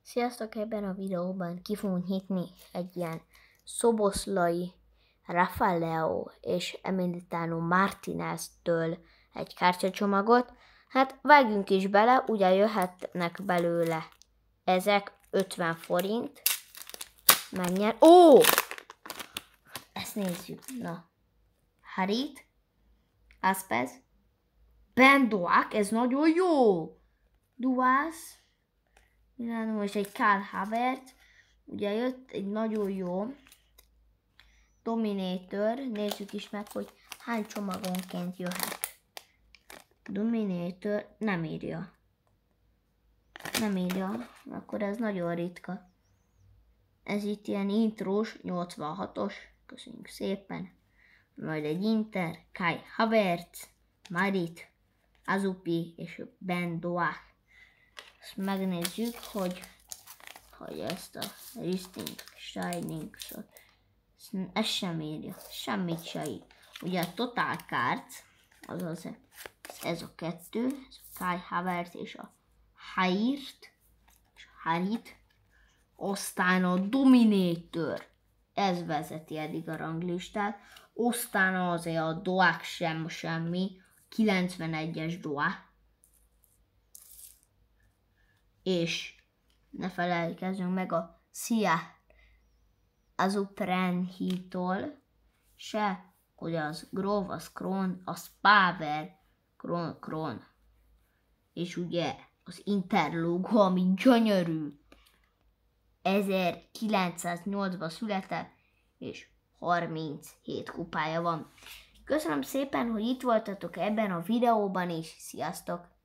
Sziasztok! Ebben a videóban ki fogunk nyitni egy ilyen Szoboszlai Raffaello és Emiliano Martinez-től egy kártyacsomagot. Hát vágjunk is bele, ugye jöhetnek belőle ezek 50 forint. Megnyer. Ó! Ezt nézzük. Na. Harit. Aspez. Ben Doak, ez nagyon jó! Duász. Milano és egy Kai Havertz. Ugye jött egy nagyon jó Dominator. Nézzük is meg, hogy hány csomagonként jöhet. Dominator nem írja. Nem írja. Akkor ez nagyon ritka. Ez itt ilyen intrós, 86-os. Köszönjük szépen. Majd egy Inter, Kai Havertz, Marit, Azupi és Ben Doak. Ezt megnézzük, hogy ezt a Risting, Shining, ez sem írja, semmit se ír. Ugye a Total Cards, azaz ez a kettő, ez a Kai Havertz és a Harit, aztán a Dominator, ez vezeti eddig a ranglistát, aztán azért a Doak semmi, 91-es Doak, és ne felejtkezzünk meg a Szia Azuprenhitól se, hogy az Grove, az Kron, az Power, Kron. És ugye az Interlogo, ami gyönyörű, 1908-ban született, és 37 kupája van. Köszönöm szépen, hogy itt voltatok ebben a videóban is. Sziasztok!